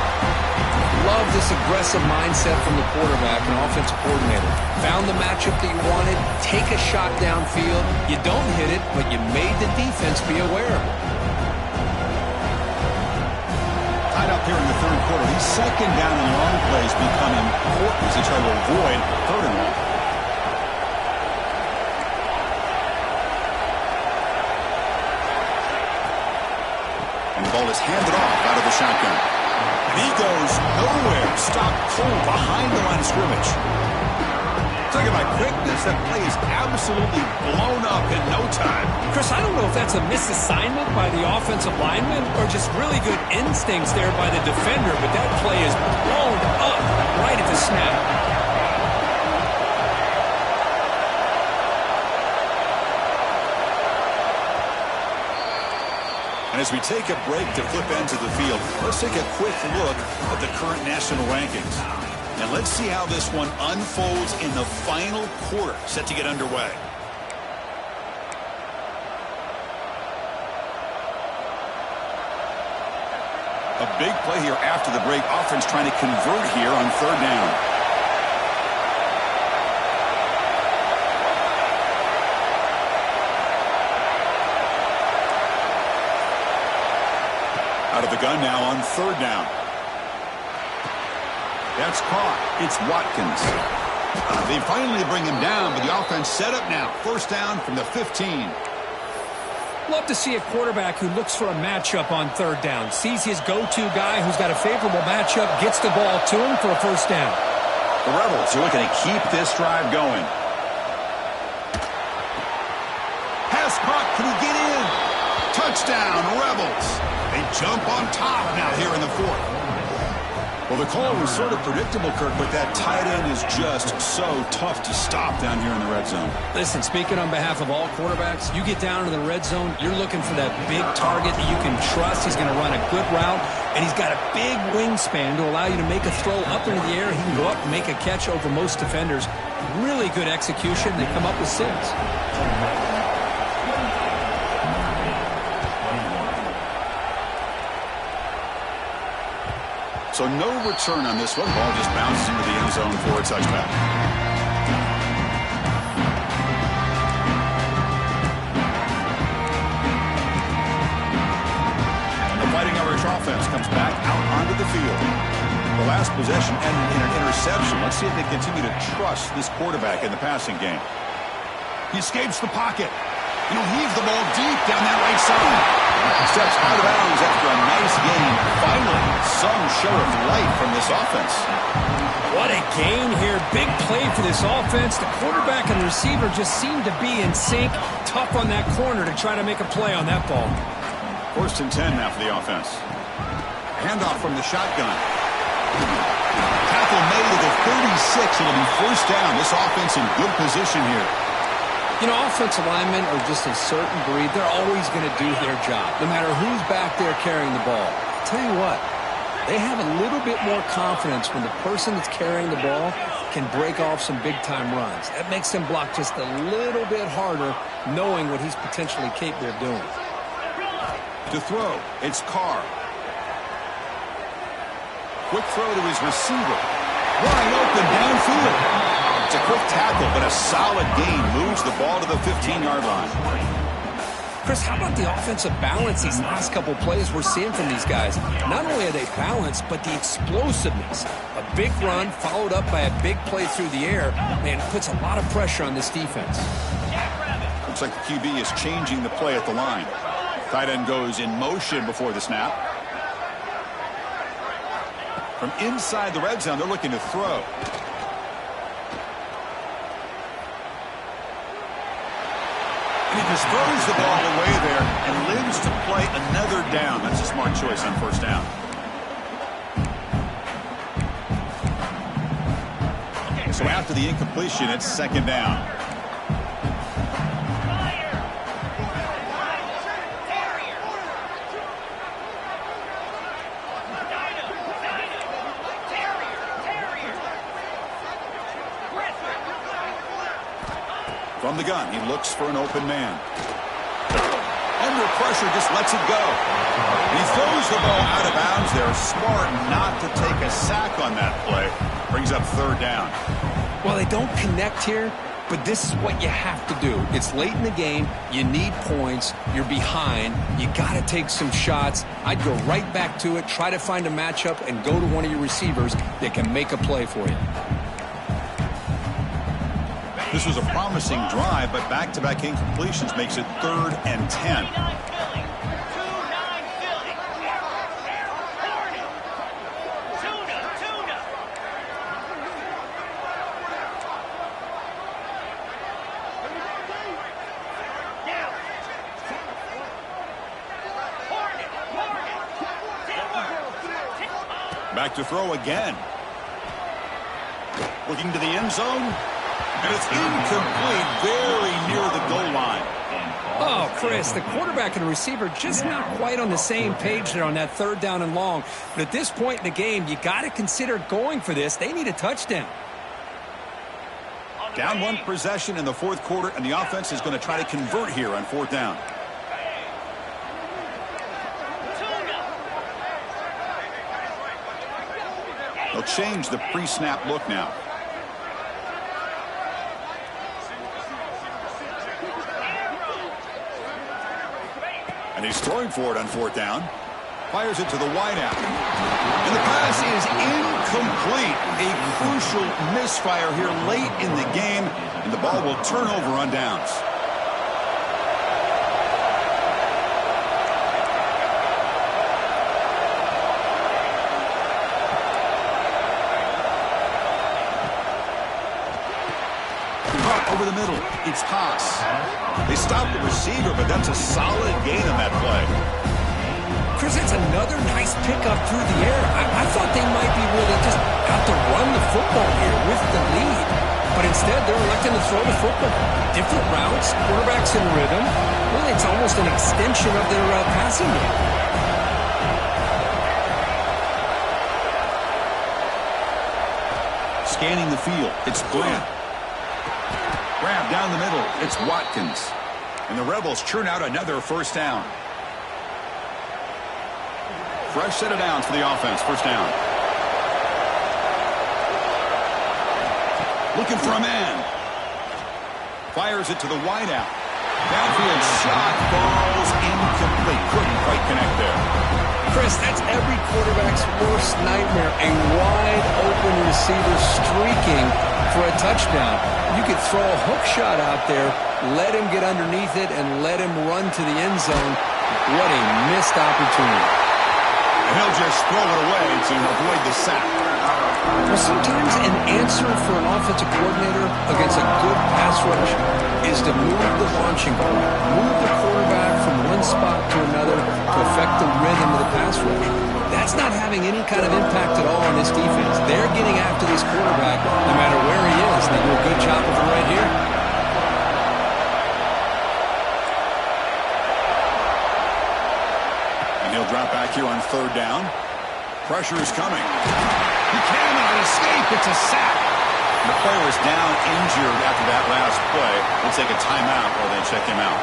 Love this aggressive mindset from the quarterback and offensive coordinator. Found the matchup that you wanted, take a shot downfield. You don't hit it, but you made the defense be aware of it. Tied up here in the 3rd quarter. These 2nd down and long plays become important as they try to avoid 3rd and long. And the ball is handed off out of the shotgun. And he goes nowhere. Stopped cold behind the line of scrimmage. Talking about quickness, that play is absolutely blown up in no time. Chris, I don't know if that's a misassignment by the offensive lineman or just really good instincts there by the defender, but that play is blown up right at the snap. And as we take a break to flip ends of the field, let's take a quick look at the current national rankings. And let's see how this one unfolds in the final quarter, set to get underway. A big play here after the break. Offense trying to convert here on third down. Out of the gun now on third down. That's caught. It's Watkins. They finally bring him down, but the offense set up now. First down from the 15. Love to see a quarterback who looks for a matchup on third down. Sees his go-to guy who's got a favorable matchup, gets the ball to him for a first down. The Rebels are looking to keep this drive going. Pass caught. Can he get in? Touchdown, Rebels. They jump on top now here in the fourth. Well, the call was sort of predictable, Kirk, but that tight end is just so tough to stop down here in the red zone. Listen, speaking on behalf of all quarterbacks, you get down to the red zone, you're looking for that big target that you can trust. He's going to run a good route, and he's got a big wingspan to allow you to make a throw up into the air. He can go up and make a catch over most defenders. Really good execution. They come up with 6. So no return on this one. Ball just bounces into the end zone for a touchback. And the Fighting Irish offense comes back out onto the field. The last possession ended in an interception. Let's see if they continue to trust this quarterback in the passing game. He escapes the pocket. He'll heave the ball deep down that right side. Steps out of bounds after a nice gain. Finally, some show of life from this offense. What a gain here. Big play for this offense. The quarterback and the receiver just seem to be in sync. Tough on that corner to try to make a play on that ball. First and 10 now for the offense. Handoff from the shotgun. Tackle made to the 36. It'll be first down. This offense in good position here. You know, offensive linemen are just a certain breed. They're always going to do their job, no matter who's back there carrying the ball. I'll tell you what, they have a little bit more confidence when the person that's carrying the ball can break off some big-time runs. That makes them block just a little bit harder, knowing what he's potentially capable of doing. To throw, it's Carr. Quick throw to his receiver. Wide open downfield. It's a quick tackle, but a solid gain moves the ball to the 15-yard line. Chris, how about the offensive balance these last couple plays we're seeing from these guys? Not only are they balanced, but the explosiveness. A big run followed up by a big play through the air, man, puts a lot of pressure on this defense. Looks like the QB is changing the play at the line. Tight end goes in motion before the snap. From inside the red zone, they're looking to throw. He just throws the ball away there and lives to play another down. That's a smart choice on first down. So after the incompletion, it's second down. From the gun, he looks for an open man. Under pressure, just lets it go. And he throws the ball out of bounds there. Smart not to take a sack on that play. Brings up third down. Well, they don't connect here, but this is what you have to do. It's late in the game. You need points. You're behind. You got to take some shots. I'd go right back to it, try to find a matchup, and go to one of your receivers that can make a play for you. This was a promising drive, but back-to-back incompletions makes it 3rd and 10. Back to throw again. Looking to the end zone. And it's incomplete, very near the goal line. Oh, Chris, the quarterback and the receiver just not quite on the same page there on that 3rd down and long. But at this point in the game, you got to consider going for this. They need a touchdown. Down 1 possession in the 4th quarter, and the offense is going to try to convert here on 4th down. They'll change the pre-snap look now. And he's throwing for it on 4th down. Fires it to the wideout. And the pass is incomplete. A crucial misfire here late in the game. And the ball will turn over on downs. Over the middle, it's Haas. They stopped the receiver, but that's a solid gain on that play. Chris, that's another nice pickup through the air. I thought they might be really just out to run the football here with the lead. But instead, they're electing to throw the football. Different routes, quarterbacks in rhythm. Really, it's almost an extension of their passing game. Scanning the field, it's Grant. Grab down the middle, it's Watkins. And the Rebels churn out another 1st down. Fresh set of downs for the offense, 1st down. Looking for a man. Fires it to the wideout. Downfield shot, falls incomplete. Couldn't quite connect there. Chris, that's every quarterback's worst nightmare. A wide open receiver streaking for a touchdown. You could throw a hook shot out there, let him get underneath it, and let him run to the end zone. What a missed opportunity. And he'll just throw it away to avoid the sack. Well, sometimes an answer for an offensive coordinator against a good pass rush is to move the launching point, move the quarterback from one spot to another to affect the rhythm of the pass rush. That's not having any kind of impact at all on this defense. They're getting after this quarterback no matter where he is. They do a good job of it right here. And he'll drop back here on 3rd down. Pressure is coming. He cannot escape. It's a sack. The player is down injured after that last play. We'll take a timeout while they check him out.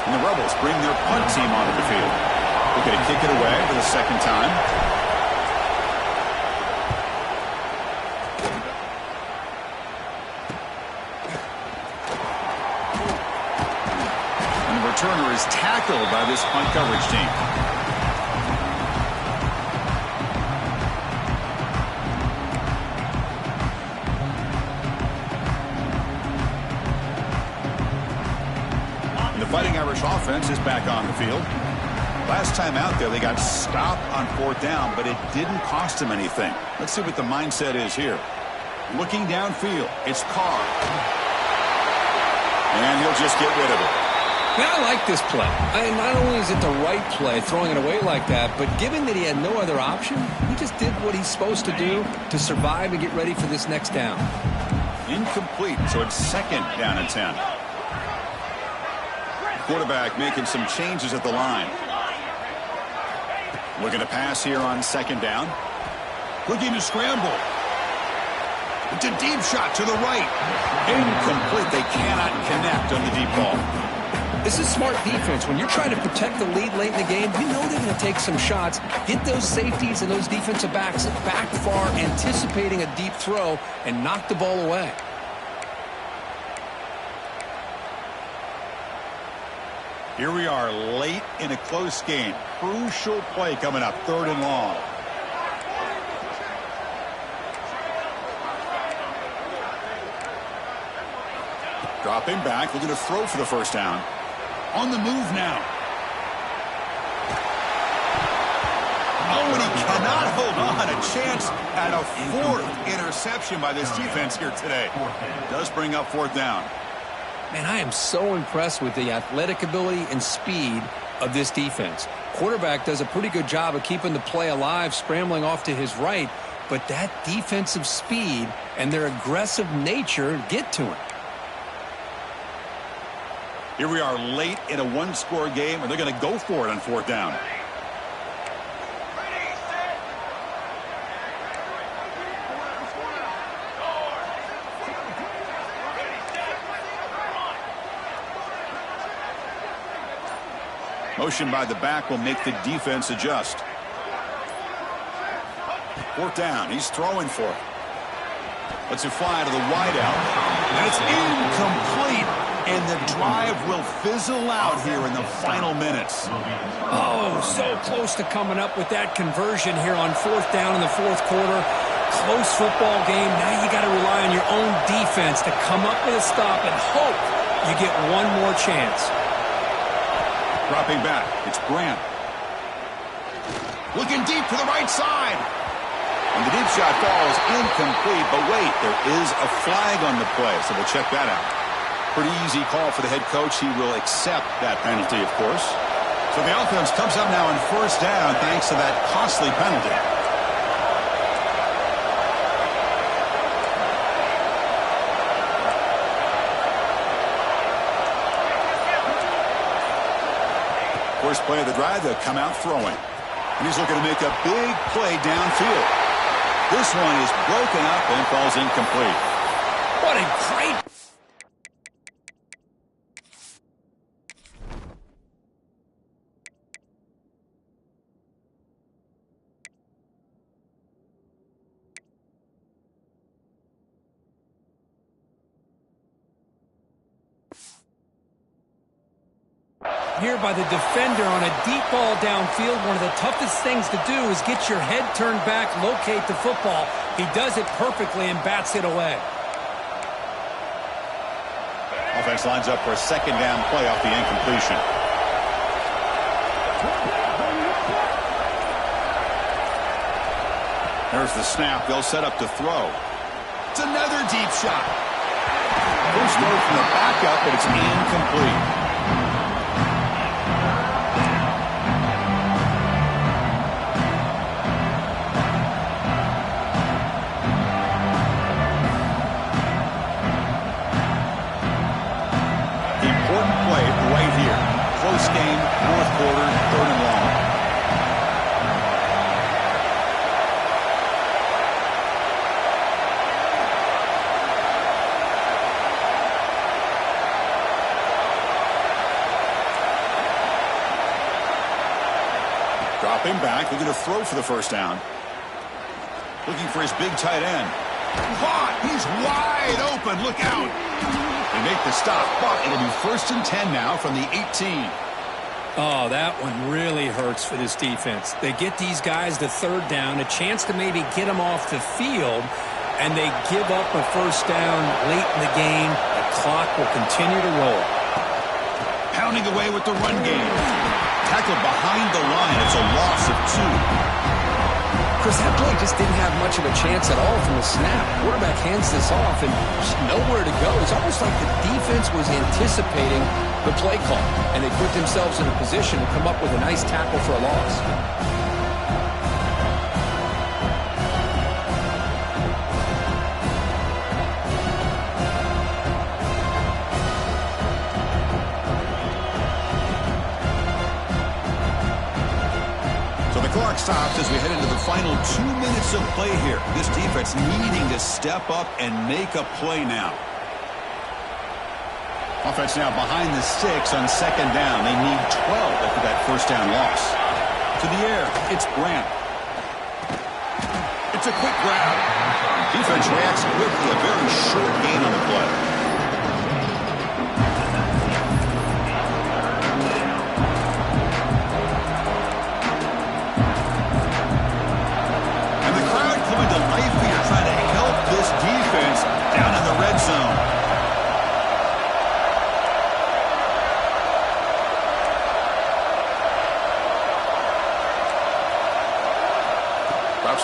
And the Rebels bring their punt team onto the field. They're going to kick it away for the 2nd time. And the returner is tackled by this punt coverage team. Fighting Irish offense is back on the field. Last time out there, they got stopped on 4th down, but it didn't cost them anything. Let's see what the mindset is here. Looking downfield, it's Carr. And he'll just get rid of it. Man, I like this play. Not only is it the right play, throwing it away like that, but given that he had no other option, he just did what he's supposed to do to survive and get ready for this next down. Incomplete, so it's 2nd down and 10. Quarterback making some changes at the line. Looking to pass here on 2nd down. Looking to scramble. It's a deep shot to the right. Incomplete. They cannot connect on the deep ball. This is smart defense. When you're trying to protect the lead late in the game, you know they're going to take some shots, get those safeties and those defensive backs back far, anticipating a deep throw, and knock the ball away. Here we are late in a close game. Crucial play coming up, 3rd and long. Dropping back, looking to throw for the 1st down. On the move now. Oh, and he cannot hold on. A chance at a 4th interception by this defense here today. Does bring up 4th down. Man, I am so impressed with the athletic ability and speed of this defense. quarterback does a pretty good job of keeping the play alive, scrambling off to his right, but that defensive speed and their aggressive nature get to him. Here we are late in a one-score game, and they're going to go for it on fourth down. Motion by the back will make the defense adjust. Fourth down. He's throwing for it. Lets it fly to the wideout. That's incomplete. And the drive will fizzle out here in the final minutes. Oh, so close to coming up with that conversion here on fourth down in the fourth quarter. Close football game. Now you got to rely on your own defense to come up with a stop and hope you get one more chance. Dropping back, it's Grant. Looking deep to the right side. And the deep shot falls incomplete, but wait, there is a flag on the play, so we'll check that out. Pretty easy call for the head coach. He will accept that penalty, of course. So the offense comes up now on first down thanks to that costly penalty. First play of the drive, they'll come out throwing. And he's looking to make a big play downfield. This one is broken up and falls incomplete. What a great... here by the defender on a deep ball downfield. One of the toughest things to do is get your head turned back, locate the football. He does it perfectly and bats it away. Offense lines up for a second down play off the incompletion. There's the snap. They'll set up to throw. It's another deep shot. First throw from the backup, but it's incomplete. Close game, fourth quarter, third and long. Dropping back, looking to throw for the first down. Looking for his big tight end. Caught! He's wide open. Look out! They make the stop, but it'll be first and 10 now from the 18. Oh, that one really hurts for this defense. They get these guys to third down, a chance to maybe get them off the field, and they give up a first down late in the game. The clock will continue to roll. Pounding away with the run game. Tackled behind the line. It's a loss of 2. Chris, that play just didn't have much of a chance at all from the snap. Quarterback hands this off and just nowhere to go. It's almost like the defense was anticipating the play call, and they put themselves in a position to come up with a nice tackle for a loss. Clock stops as we head into the final 2 minutes of play here. This defense needing to step up and make a play now. Offense now behind the 6 on second down. They need 12 after that first down loss. To the air, it's Grant. It's a quick grab. Defense reacts quickly. A very short gain on the play.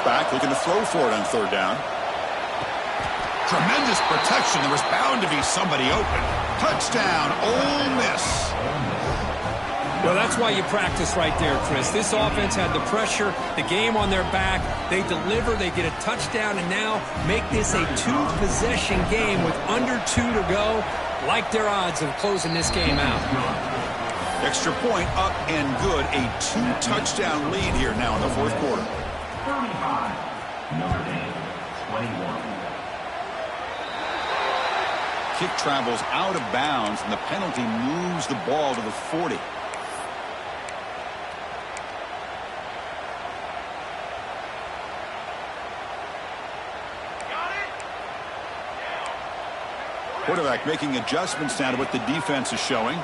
Back, looking to throw for it on third down. Tremendous protection. There was bound to be somebody open. Touchdown, Ole Miss. Well, that's why you practice right there, Chris. This offense had the pressure, the game on their back. They deliver, they get a touchdown, and now make this a two-possession game with under 2 to go. Like their odds of closing this game out. Extra point up and good. A 2-touchdown lead here now in the fourth quarter. 35, Notre Dame, 21. Kick travels out of bounds, and the penalty moves the ball to the 40. Quarterback making adjustments now to what the defense is showing.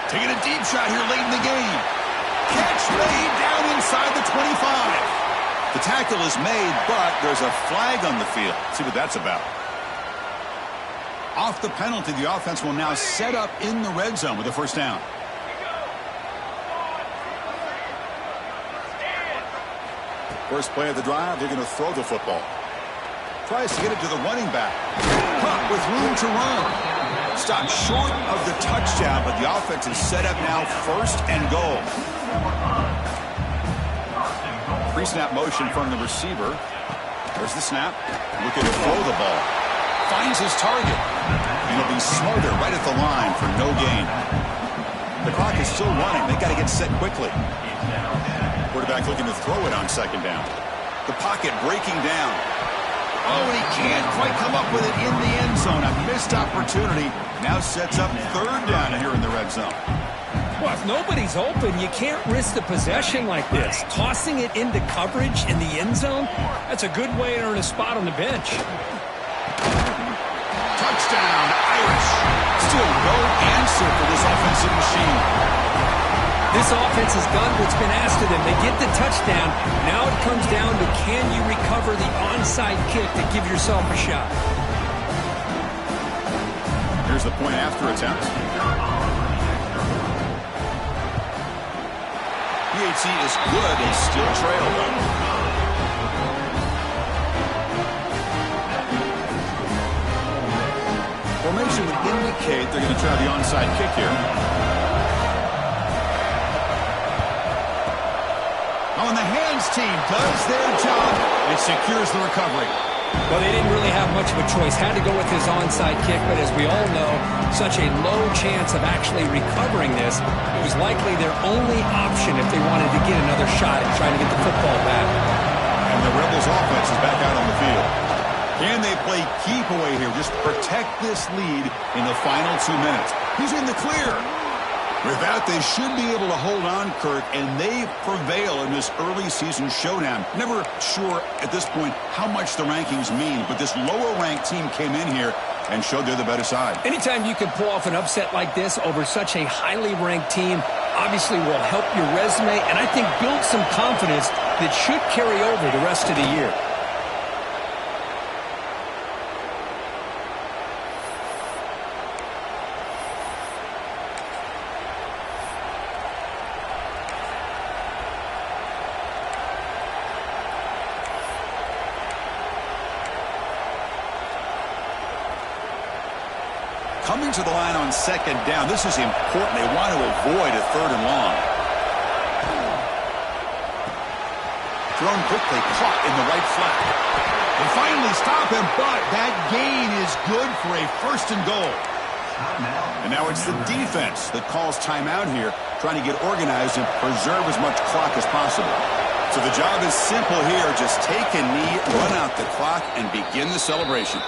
Taking a deep shot here late in the game. Catch made down inside the 25. The tackle is made, but there's a flag on the field. Let's see what that's about. Off the penalty, the offense will now set up in the red zone with a first down. First play of the drive, they're going to throw the football. Tries to get it to the running back. Caught with room to run. Stopped short of the touchdown, but the offense is set up now first and goal. Pre-snap motion from the receiver. There's the snap. Looking to throw the ball. Finds his target. And he'll be smarter right at the line for no gain. The clock is still running. They got to get set quickly. Quarterback looking to throw it on second down. The pocket breaking down. Oh, and he can't quite come up with it in the end zone. A missed opportunity. Now sets up third down here in the red zone. Well, if nobody's open, you can't risk the possession like this. Tossing it into coverage in the end zone, that's a good way to earn a spot on the bench. Touchdown, Irish. Still no answer for this offensive machine. This offense has done what's been asked of them. They get the touchdown. Now it comes down to can you recover the onside kick to give yourself a shot. Here's the point after attempt. PAT is good and still trail, though. Formation would indicate they're going to try the onside kick here. Oh, and the hands team does their job and secures the recovery. Well, they didn't really have much of a choice. Had to go with his onside kick, but as we all know, such a low chance of actually recovering this. It was likely their only option if they wanted to get another shot at trying to get the football back. And the Rebels offense is back out on the field. Can they play keep away here? Just protect this lead in the final 2 minutes. He's in the clear. With that, they should be able to hold on, Kirk, and they prevail in this early season showdown. Never sure at this point how much the rankings mean, but this lower-ranked team came in here and showed they're the better side. Anytime you can pull off an upset like this over such a highly ranked team, obviously will help your resume, and I think build some confidence that should carry over the rest of the year. Coming to the line on second down, this is important. They want to avoid a third and long. Thrown quickly, caught in the right flat. They finally stop him, but that gain is good for a first and goal. And now it's the defense that calls timeout here, trying to get organized and preserve as much clock as possible. So the job is simple here. Just take a knee, run out the clock, and begin the celebration.